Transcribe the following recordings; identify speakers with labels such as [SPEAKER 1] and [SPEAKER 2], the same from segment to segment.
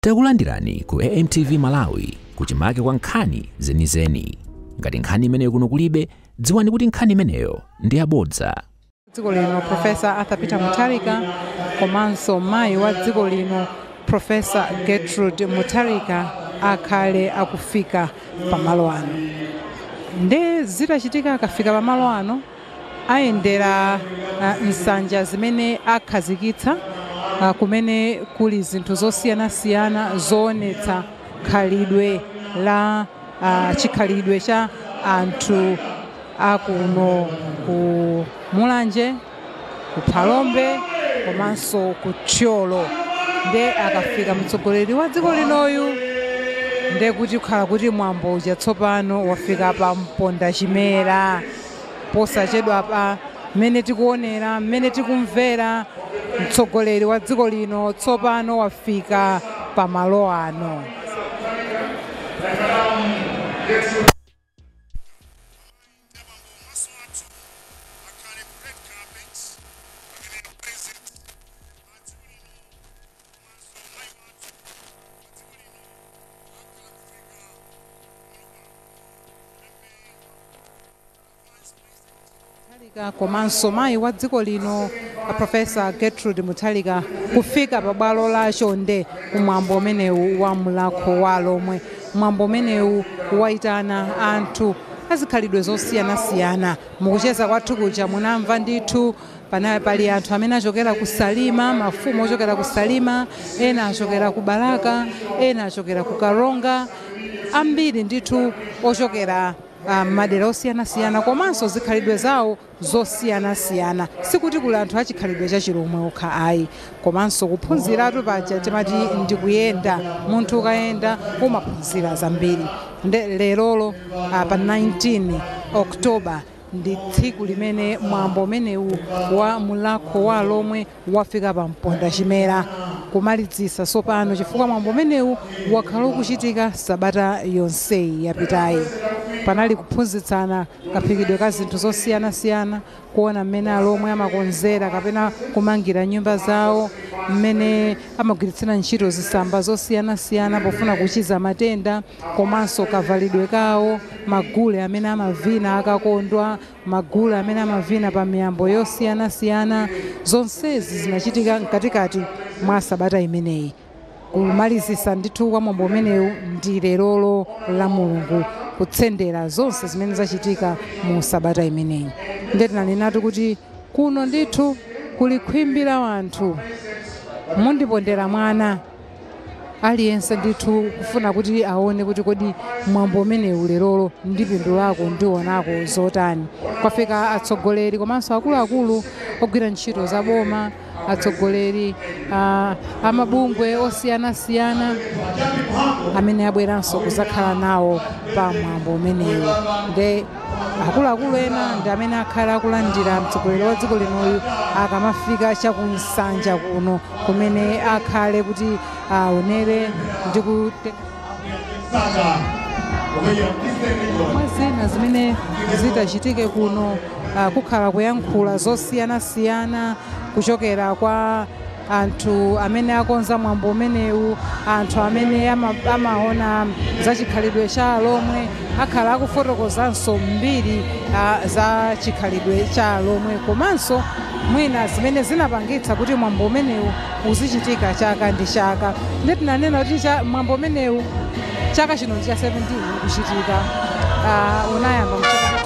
[SPEAKER 1] Takulandirani ku AMTV Malawi kuchimake kwa nkhani zenizeni. Ngati nkhani imeneyo kuno kulibe, dziwani kuti nkhani imeneyo ndi yabodza.
[SPEAKER 2] Dziko lino Professor Arthur Peter Mutharika komanso mayi wa dziko lino Professor Gertrude Mutharika akhale akufika pamalo ano. Nde zitachitika akafika pamalo ano ayendera nsanja zimene akhazikitsa kumene kuli zinthu zosiyana-siyana zoonetsa khalidwe la chikhalidwe cha anthu akuno ku Mulanje, ku Phalombe komanso ku Thyolo. Nde akafika mtsogoleri wa dziko linoyu nde kuti kukhala kuti mwambo uja tsopano wafika pa mponda chimera posachedwa pa mmene tikuonera, mmene tikumvera mtsogoleri wa dziko lino tsopano wafika pamalo ano. Komanso mayi wa dziko lino Professor Gertrude Mutharika kufika pabwalo la chonde kumwambo umenewu wa mulakho wa lomwe. Mwambo umenewu waitana anthu azikhalidwe zosiyana-siyana. Mukucheza kwathu kuja munamva ndithu pali anthu amene achokera ku Salima, mafumu ochokera ku Salima, ena achokera ku Balaka, ena achokera ku Karonga, ambiri ndithu ochokera madera osiyana-siyana komanso zikhalidwe zawo zosiyana-siyana. Sikuti kuli anthu achikhalidwe cha Chiromwe okha ayi, komanso kuphunziratu paja timati ndikuyenda, munthu ukayenda umaphunzira zambiri. Lerolo pa 19 Oktoba ndi tsiku limene mwambo umenewu wa mulakho wa lomwe wafika pa mponda chimera kumalizisa sopano, chifukwa mwambo umenewu wakhala ukuchitika sabata yonseyi yapitayi. Panali kuphunzitsana kaphikidwe ka zinthu zosiyana-siyana, kuona mmene alomwe amakonzera kapena kumangira nyumba zawo, mmene amagwiritsira ntchito zisamba zosiyana-siyana pofuna kuchiza matenda, komanso kavalidwe kawo, magule amene amavina akakondwa, magule amene amavina pa miyambo yosiyana-siyana. Zonsezi zinachitika mkatikati mwa sabata imeneyi. Kumalizisa ndithu kwa mwambo umenewu ndi lerolo la Mulungu, kutsendera zonse zimene zachitika mu sabata imeneyi. Ndetinanenatu kuti kuno ndithu kuli khwimbi la wanthu, mundipondera mwana aliyense ndithu kufuna kuti aone kuti kodi mwambo umenewu lerolo ndi phindu lako ndionako zotani. Kwafika atsogoleri komanso akuluakulu ogwira ntchito za boma, atsogoleri amabungwe osiyana-siyana amene abweranso kuzakhala nawo pa mwambo umenewu. Nde akuluakulu ena ndi amene akhala akulandira mtsogoleri wa dziko linoyu akamafika chakunsanja kuno kumene akhale kuti aonere ndi zina zimene zitachitike kuno, kukhala kuyankhula zosiyana-siyana kuchokera kwa anthu amene akonza mwambo umenewu, anthu amene amaona za chikhalidwe cha alomwe, akhala akufotokozanso mbiri za chikhalidwe cha alomwe, komanso mwina zimene zinapangitsa kuti mwambo umenewu uzichitika chaka ndi chaka. Ndeti nanena kuti mwambo umenewu chaka chino cha 17 kuchitika, unayamba mchaka.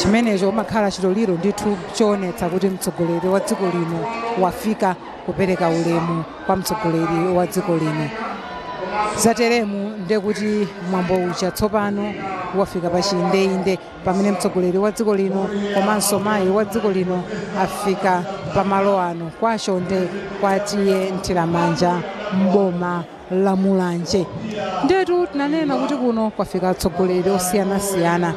[SPEAKER 2] chimenecho umakhala chitoliro ndithu choonetsa kuti mtsogoleri wa dziko lino wafika kupereka ulemu kwa mtsogoleri wa dziko lino. Zateremu ndekuti mwambo uja tsopano wafika pa chiyindeinde pamene mtsogoleri wa dziko lino komanso mayi wa dziko lino afika pa malo ano kwa Chonde kwa Tiye Mtiramanja mboma la Mulanje. Ndetu tinanena kuti kuno kwafika atsogoleri osiyanasiyana,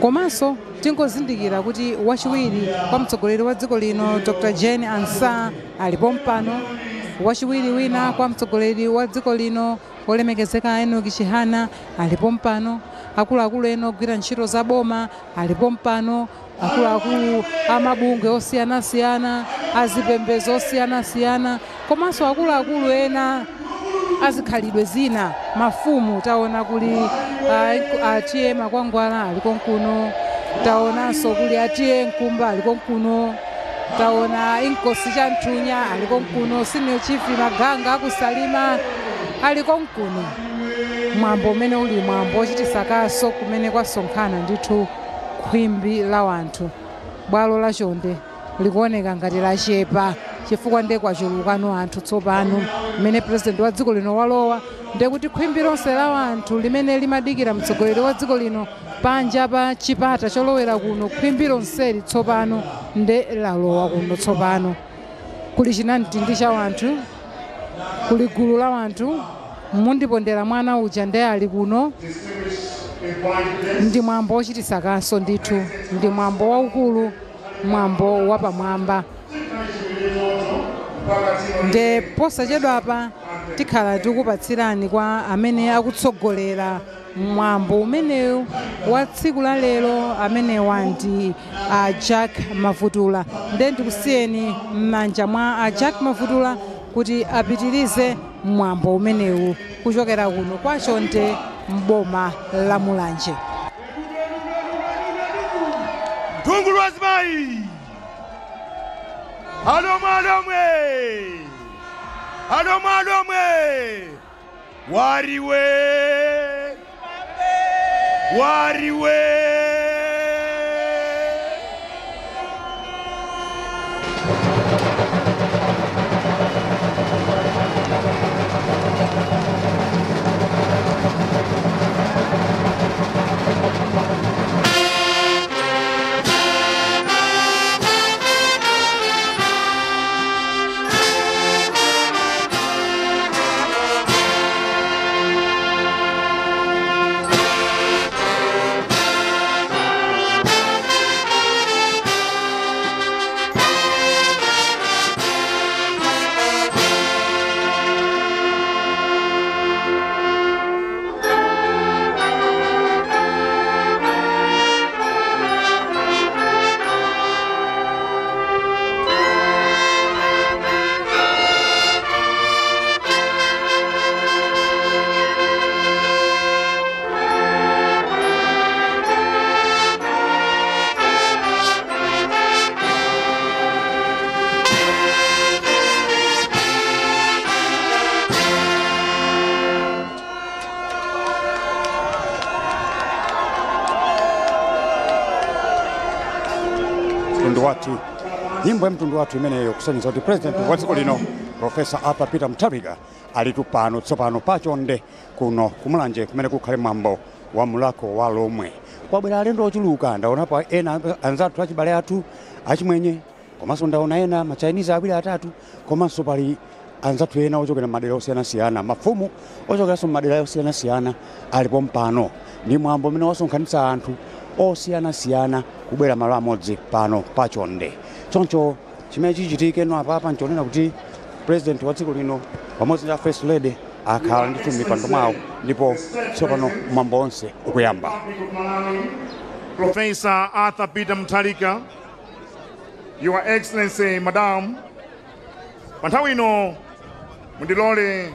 [SPEAKER 2] komanso tingozindikira kuti wachiwiri kwa mtsogoleri wa dziko lino Dr. Jane Ansah alipo mpano, wachiwiri wina kwa mtsogoleri wa dziko lino olemekezeka Enoki Chihana alipo mpano, akuluakulu ena ogwira ntchito za boma alipo mpano, akuluakulu amabungwe osiyanasiyana, azipembedzo osiyanasiyana, komanso akuluakulu ena azikhalidwe zina, mafumu taona kuli Atiye Makwangwala aliko nkuno, taonanso kuli Atiye Nkumba aliko nkuno, taona Inkosi Chanthunya aliko nkuno, Senior Chief Maganga akusalima aliko nkuno. Mwambo umene uli mwambo ochititsa kaso kumene kwasonkhana ndithu khwimbi la wanthu. Bwalo la Chonde likuoneka ngati lachepa chifukwa nde kwachulukano anthu tsopano mmene president wa dziko lino walowa, ndekuti khwimbi lonse la wanthu limene limadikira mtsogoleri wa dziko lino panja pa chipata cholowera kuno, khwimbi lonseli tsopano nde lalowa kuno tsopano. Kuli chinamtindi cha wanthu, kuli gulu la wanthu, mundipondera mwana uja nde ali kuno. Ndi mwambo ochititsa kaso ndithu, ndi mwambo waukulu, mwambo wapamwamba. Nde posachedwa apa tikhala tikupatsirani kwa amene akutsogolera mwambo umenewu wa tsiku la lero, amene wandi Jack Mavutula. Nde ndikusiyeni m'manja mwa Jack Mavutula kuti apitirize mwambo umenewu kuchokera kuno kwa Chonde mboma la Mulanje.
[SPEAKER 3] Tungulu Azimai Alomwe wariwe
[SPEAKER 4] watu nyimbo ya mtundu watu imeneyo kusanyisa kuti president wa dziko lino Professor Arthur Peter Mutharika ali tupano tsopano pa Chonde kuno kumulanje kumene kukhale mwambo wa mulako wa lomwe. Kwabwera alendo ochuluka, ndaona pa ena anzathu achibale athu achimwenye, komanso ndaona ena ma Chinese awiri atatu, komanso pali anzathu ena ochokera madera osiyanasiyana, mafumu ochokera madera osiyanasiyana alipo mpano. Ndi mwambo umene wasonkhanitsa anthu osiyanasiyana kubwera malo amodzi pano pa Chonde. Choncho chimene chichitike no apa nchonena kuti president wa dziko lino pamodzi ndi first lady akhala ndi mipando mwawo ndipo tsopano mwambo onse ukuyamba.
[SPEAKER 3] Professor Arthur Peter Mutharika, Your Excellency Madam, panthawi ino mundilole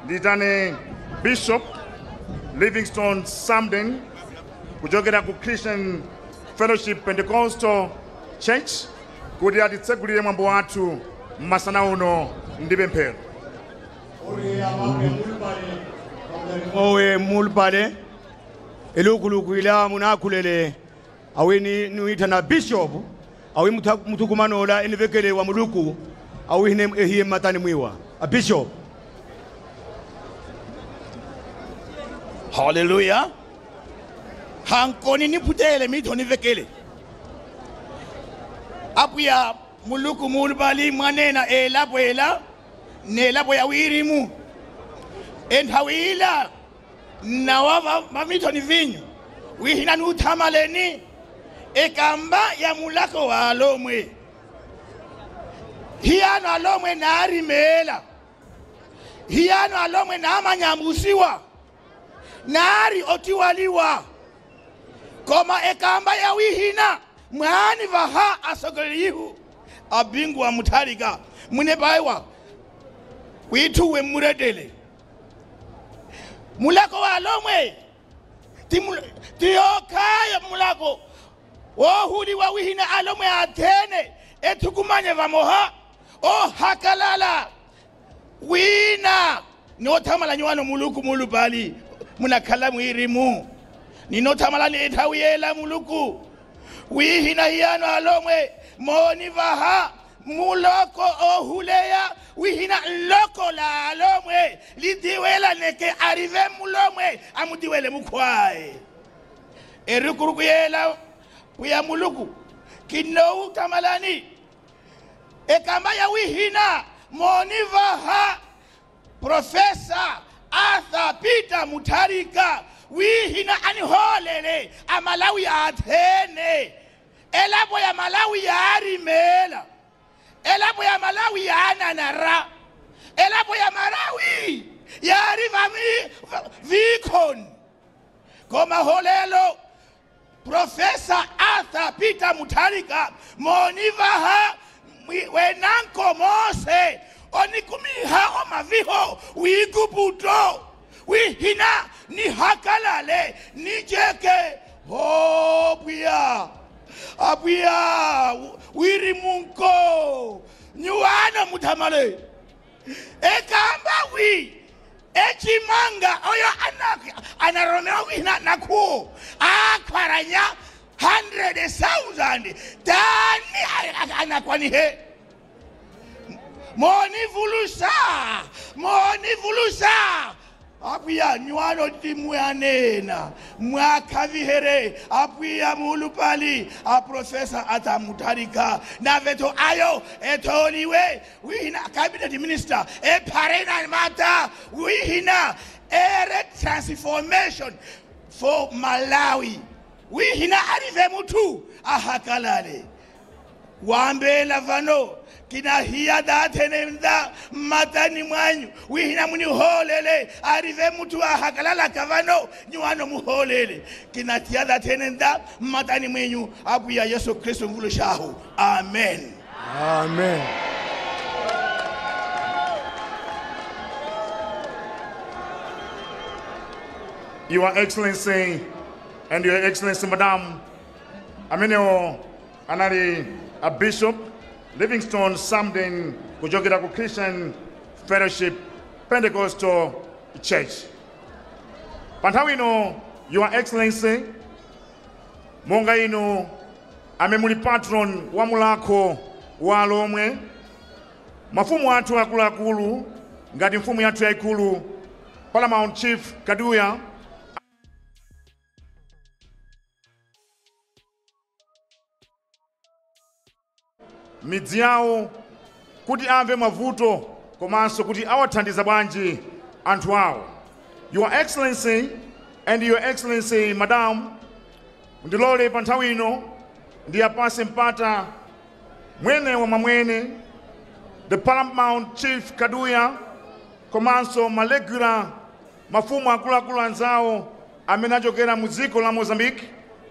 [SPEAKER 3] nditane Bishop Livingstone Samden kuchokera ku Christian Fellowship Pentecostal Church kuti atitsegulire mwambo wathu masana uno ndi pemphero.
[SPEAKER 5] Owe mulpade elukuluku ila munakulele awini nuita na bishop awi mutukumanola enivekele wa muluku awihine ehiye matani mwiwa a bishop.
[SPEAKER 6] Hallelujah. Hankoni ni putele mito ni vekele. Apuya muluku mulbali manena ela nela boya wirimu. Enhawila na wava mamito ni vinyo. Wihina nutamaleni ekamba ya mulako wa alomwe. Hiyano alomwe na arimela. Hiyano alomwe na amanyambusiwa. Nari otiwaliwa koma ekamba ya wihina mwani vaha asogolihu abingwa Mutharika mune baiwa wituwe muredele mulako wa alomwe tiyokaya mulako wohuli wa wihina alomwe atene etukumanye vamoha o hakalala wina notamala nywano muluku mulubali munakhala mwirimu ninotamala netawiyela muluku wihina hiyano alomwe moni vaha muloko ohuleya wihina loko la alomwe lidiwela neke arrive mulomwe amudiwele mukwae erikuruku uya muluku kinou tamalani ekamba ya wihina moni vaha Professor Arthur Peter Mutharika wihina aniholele amalawi athene elabo ya Malawi ya arimela elabo ya Malawi ya ananara elabo ya Malawi ya arivami vikon koma holelo Professor Arthur Peter Mutharika monivaha wenanko mose onikumiha omaviho wigubuto wihina ni hakalale ni jeke abuya wirimunko nyuana mutamale ekamba echimanga oyo anaromeo wihina nakuo akwaranya 100,000 tani anakwani he Moni vulusa apuya nywano timwanena mwakavihere apuya mulupali a Professor Arthur Mutharika na veto ayo etoliwe wihina cabinet minister parena mata wihina ere transformation for Malawi wihina arive mutu ahakalale wambela vano kina hiya datenenda matani mwanyu wihina muni holele arive mutu ahakalala kavano nyuano muholele kina tiya datenenda matani mwenyu abu ya Yesu Kristo mvulushahu. Amen.
[SPEAKER 5] Amen.
[SPEAKER 3] Your Excellency and Your Excellency Madam Ameneo Anari a Bishop Livingstone Samden Kujogera Christian Fellowship Pentecostal Church. Pantawino, Your Excellency, Mongaino, amemuli patron wa mulako wa alomwe, mafumu watu akulakulu, ngati mfumu yatu ya ikulu, Paramount Chief Kaduya, midziao kuti amve mavuto komanso kuti awathandiza bwanji anthu awo. Your Excellency and Your Excellency Madam, ndilole pa nthawi ino ndiyapase mpata mwene wa mamwene the Paramount Chief Kaduya komanso malegula mafumu akuluakulu anzawo amene achokera mu dziko la Mozambique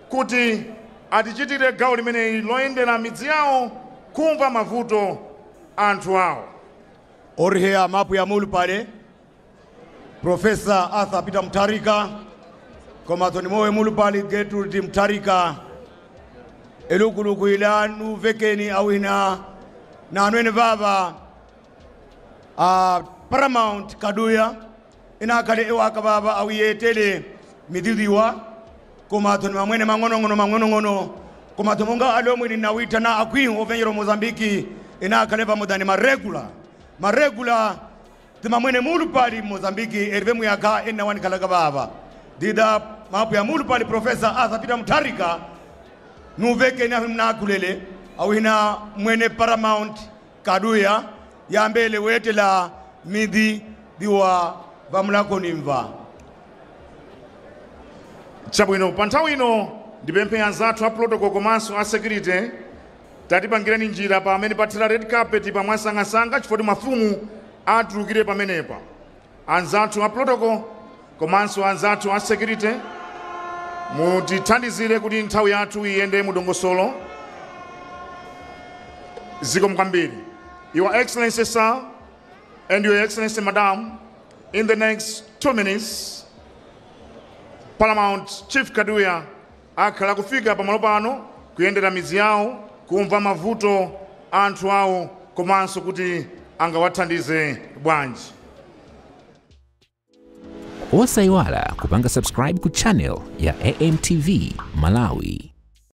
[SPEAKER 3] kuti atichitire gawo limene loyendera midzi yawo kumva mavuto anthu awo.
[SPEAKER 5] Orhea mapu ya mulupale Professor Arthur Peter Mutharika komatoni mowe mulupale Gertrude Mutharika elukuluku ilanu vekeni awina na anwene baba Paramount Kaduya inakale ewaka baba awiyetele midhidiwa koma to mamwene mangono koma to monga alomwe ninawita na akwingo venyero Mozambiki ina kaleva modani maregula timamwene mulu pali Mozambiki ervemu yaka ena wani kalaga baba dida mapu ya mulu pali Professor Arthur Peter Mutharika nuveke na mnakulele au ina mwene Paramount Kaduya ya mbele wete la midi diwa vamulako nimva
[SPEAKER 3] chabwino panthawi ino ndipemphe anzathu a protocol komanso a security tatipangireni njira pa amene pathira red carpet pa mwasangasanga chifukwa mafumu atulukire pamenepa. Anzathu a protocol komanso anzathu a security mutithandizire kuti nthawi yathu iyende mudongosolo. Zikomo kwambiri. Your Excellency Sir and Your Excellency Madam, in the next 2 minutes Paramount Chief Kaduya akhala kufika pamalo pano kuyendera mizi yawo kumva mavuto anthu awo komanso kuti angawathandize bwanji.
[SPEAKER 1] Osayiwala kupanga subscribe ku channel ya AMTV Malawi.